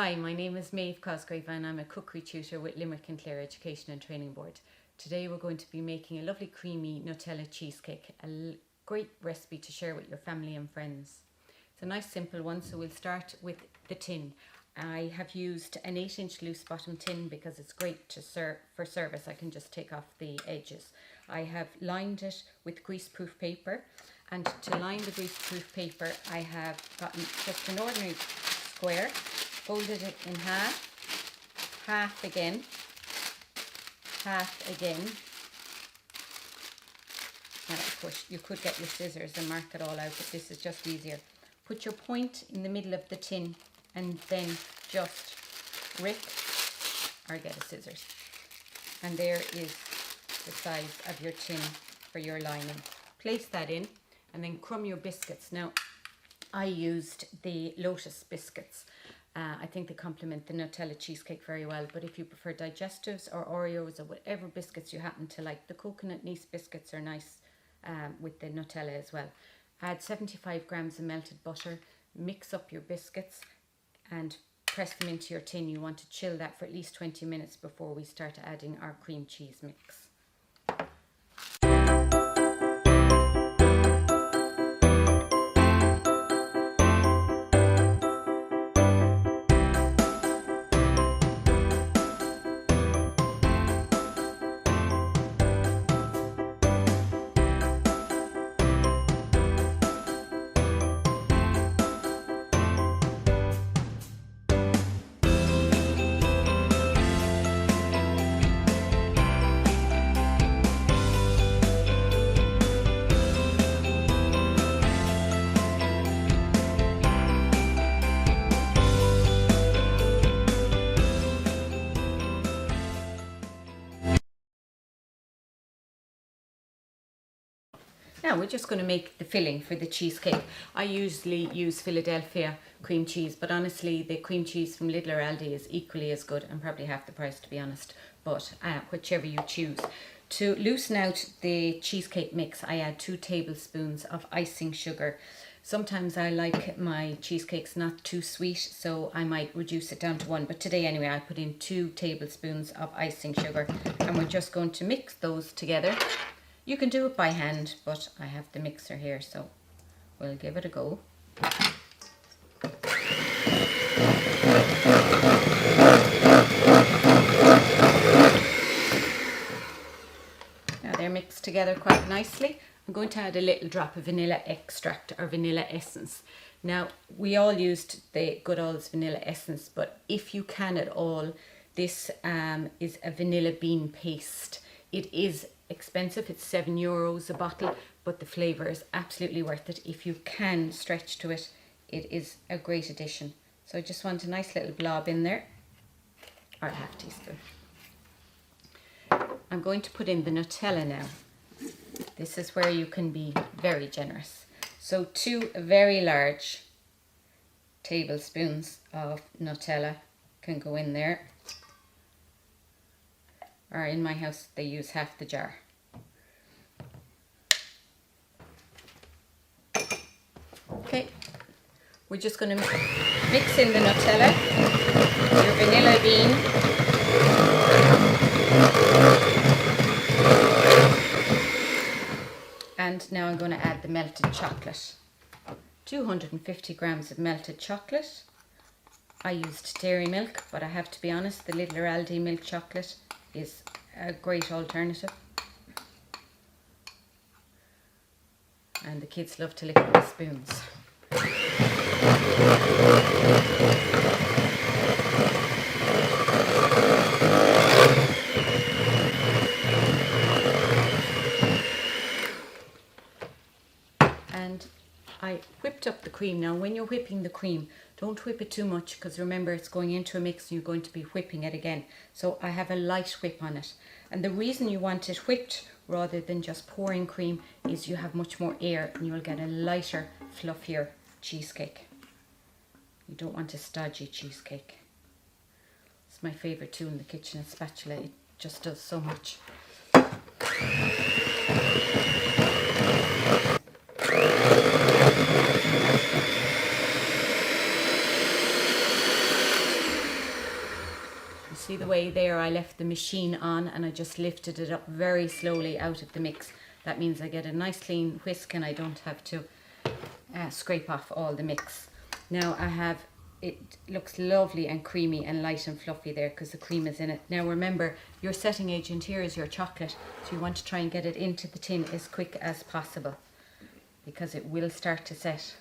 Hi, my name is Maeve and I'm a cookery tutor with Limerick and Clare Education and Training Board. Today we're going to be making a lovely creamy Nutella cheesecake, a great recipe to share with your family and friends. It's a nice simple one, so we'll start with the tin. I have used an 8-inch loose bottom tin because it's great to serve for service. I can just take off the edges. I have lined it with greaseproof paper, and to line the greaseproof paper I have gotten just an ordinary square, folded it in half, half again, Now of course you could get your scissors and mark it all out, but this is just easier. Put your point in the middle of the tin and then just rip or get a scissors. And there is the size of your tin for your lining. Place that in and then crumb your biscuits. Now I used the Lotus biscuits. I think they complement the Nutella cheesecake very well, but if you prefer digestives or Oreos or whatever biscuits you happen to like, the coconut nice biscuits are nice with the Nutella as well. Add 75 grams of melted butter, mix up your biscuits and press them into your tin. You want to chill that for at least 20 minutes before we start adding our cream cheese mix. Now we're just going to make the filling for the cheesecake. I usually use Philadelphia cream cheese, but honestly the cream cheese from Lidl or Aldi is equally as good and probably half the price, to be honest, but whichever you choose. To loosen out the cheesecake mix, I add 2 tablespoons of icing sugar. Sometimes I like my cheesecakes not too sweet, so I might reduce it down to 1, but today anyway I put in 2 tablespoons of icing sugar, and we're just going to mix those together. You can do it by hand, but I have the mixer here, so we'll give it a go. Now they're mixed together quite nicely. I'm going to add a little drop of vanilla extract or vanilla essence. Now we all used the Good All's vanilla essence, but if you can at all, this is a vanilla bean paste. It is expensive, it's €7 a bottle, but the flavour is absolutely worth it. If you can stretch to it, it is a great addition. So I just want a nice little blob in there, or a half teaspoon. I'm going to put in the Nutella now. This is where you can be very generous. So 2 very large tablespoons of Nutella can go in there. Or in my house they use half the jar. Okay, we're just going to mix in the Nutella, your vanilla bean, and now I'm going to add the melted chocolate. 250 grams of melted chocolate. I used dairy milk, but I have to be honest, the Lidl or Aldi milk chocolate is a great alternative, and the kids love to lick with spoons. And I whipped up the cream. Now when you're whipping the cream, don't whip it too much, because remember it's going into a mix and you're going to be whipping it again. So I have a light whip on it. And the reason you want it whipped rather than just pouring cream is you have much more air and you'll get a lighter, fluffier cheesecake. You don't want a stodgy cheesecake. It's my favourite tool in the kitchen, a spatula. It just does so much. You see the way there I left the machine on and I just lifted it up very slowly out of the mix. That means I get a nice clean whisk and I don't have to scrape off all the mix. Now I have, it looks lovely and creamy and light and fluffy there because the cream is in it. Now remember, your setting agent here is your chocolate, so you want to try and get it into the tin as quick as possible because it will start to set.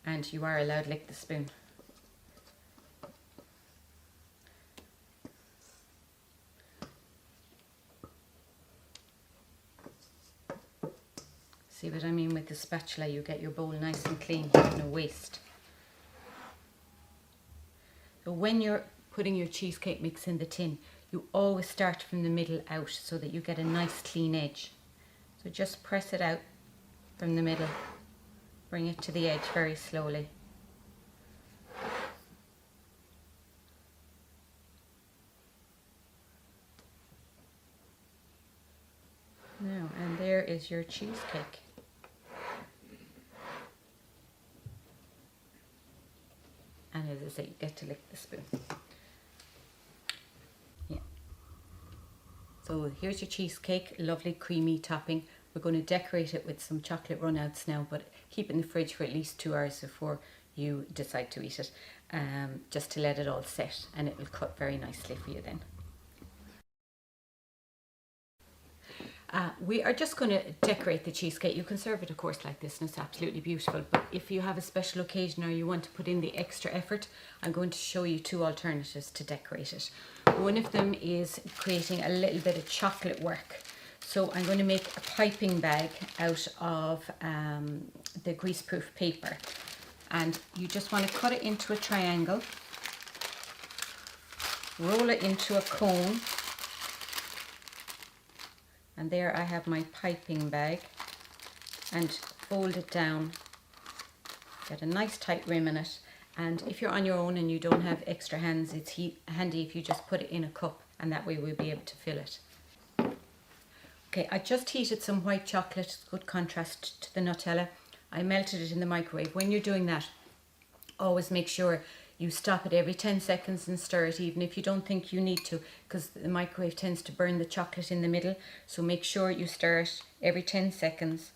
And you are allowed to lick the spoon. See what I mean with the spatula? You get your bowl nice and clean, no waste. So when you're putting your cheesecake mix in the tin, you always start from the middle out so that you get a nice clean edge. So just press it out from the middle, bring it to the edge very slowly. Now, and there is your cheesecake. And as I say, you get to lick the spoon. Yeah. So here's your cheesecake, lovely creamy topping. We're going to decorate it with some chocolate runouts now, but keep it in the fridge for at least 2 hours before you decide to eat it, just to let it all set, and it will cut very nicely for you then. We are just going to decorate the cheesecake. You can serve it of course like this and it's absolutely beautiful, but if you have a special occasion or you want to put in the extra effort, I'm going to show you 2 alternatives to decorate it. One of them is creating a little bit of chocolate work. So I'm going to make a piping bag out of the greaseproof paper, and you just want to cut it into a triangle, roll it into a cone. And there I have my piping bag, and fold it down, get a nice tight rim in it, and if you're on your own and you don't have extra hands, it's handy if you just put it in a cup, and that way we'll be able to fill it. Okay, I just heated some white chocolate, good contrast to the Nutella. I melted it in the microwave. When you're doing that, always make sure you stop it every 10 seconds and stir it, even if you don't think you need to, because the microwave tends to burn the chocolate in the middle. So make sure you stir it every 10 seconds.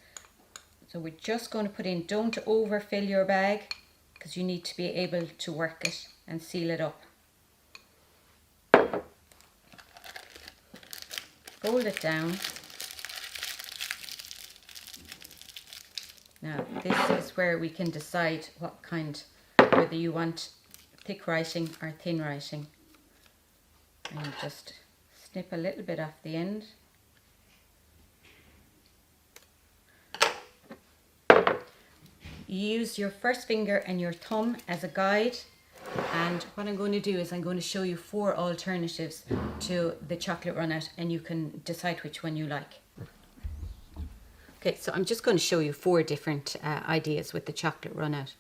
So we're just going to put in, don't overfill your bag, because you need to be able to work it and seal it up. Fold it down. Now this is where we can decide what kind, whether you want thick writing or thin writing, and just snip a little bit off the end. Use your first finger and your thumb as a guide, and what I'm going to do is I'm going to show you 4 alternatives to the chocolate runout, and you can decide which one you like. Okay, so I'm just going to show you 4 different ideas with the chocolate runout.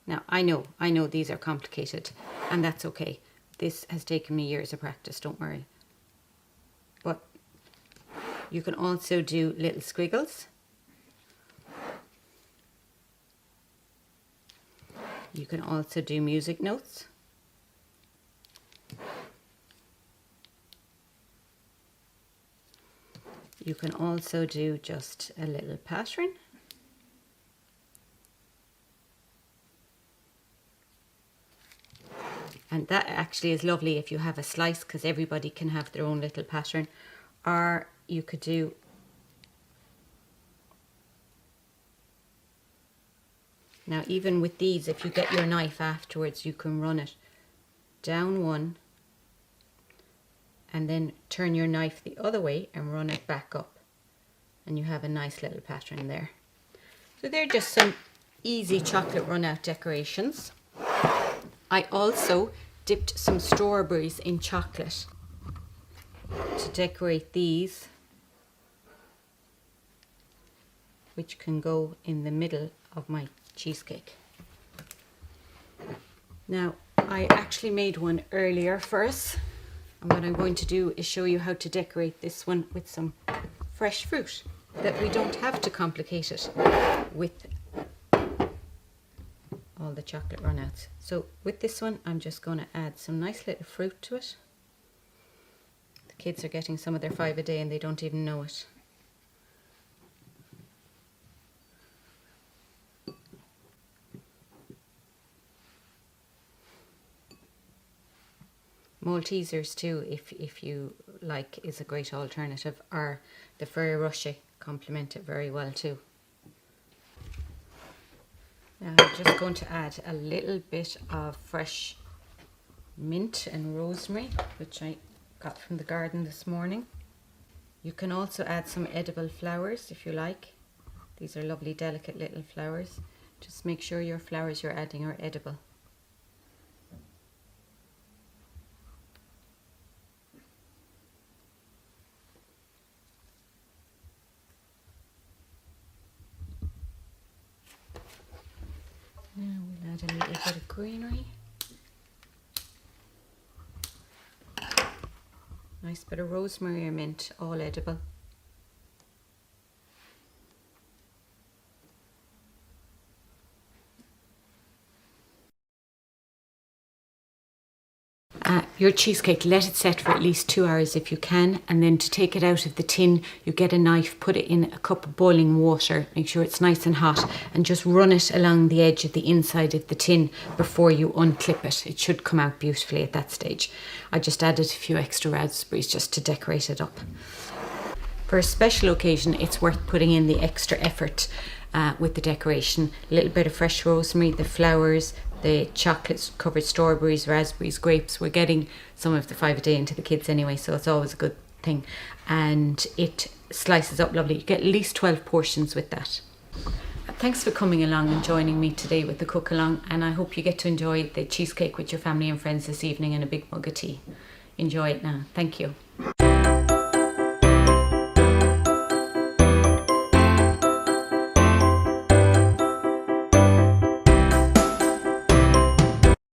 Now, I know these are complicated, and that's okay. This has taken me years of practice, don't worry. But you can also do little squiggles. You can also do music notes. You can also do just a little pattern. And that actually is lovely if you have a slice, because everybody can have their own little pattern. Or you could do now, even with these, if you get your knife afterwards, you can run it down one and then turn your knife the other way and run it back up, and you have a nice little pattern there. So they're just some easy chocolate run out decorations. I also dipped some strawberries in chocolate to decorate these, which can go in the middle of my cheesecake. Now, I actually made one earlier for us, and what I'm going to do is show you how to decorate this one with some fresh fruit, that we don't have to complicate it with all the chocolate runouts. So with this one, I'm just going to add some nice little fruit to it. The kids are getting some of their 5 a day and they don't even know it. Maltesers too, if you like, is a great alternative, or the Ferrero complement it very well too. Now I'm just going to add a little bit of fresh mint and rosemary, which I got from the garden this morning. You can also add some edible flowers if you like. These are lovely delicate little flowers. Just make sure your flowers you're adding are edible. Now we'll add a little bit of greenery. Nice bit of rosemary or mint, all edible. Your cheesecake, let it set for at least 2 hours if you can, and then to take it out of the tin, you get a knife, put it in a cup of boiling water, make sure it's nice and hot, and just run it along the edge of the inside of the tin before you unclip it. It should come out beautifully at that stage. I just added a few extra raspberries just to decorate it up. For a special occasion, it's worth putting in the extra effort with the decoration. A little bit of fresh rosemary, the flowers, the chocolate covered strawberries, raspberries, grapes. We're getting some of the 5 a day into the kids anyway, so it's always a good thing. And it slices up lovely. You get at least 12 portions with that. Thanks for coming along and joining me today with the cook along, and I hope you get to enjoy the cheesecake with your family and friends this evening and a big mug of tea. Enjoy it now. Thank you.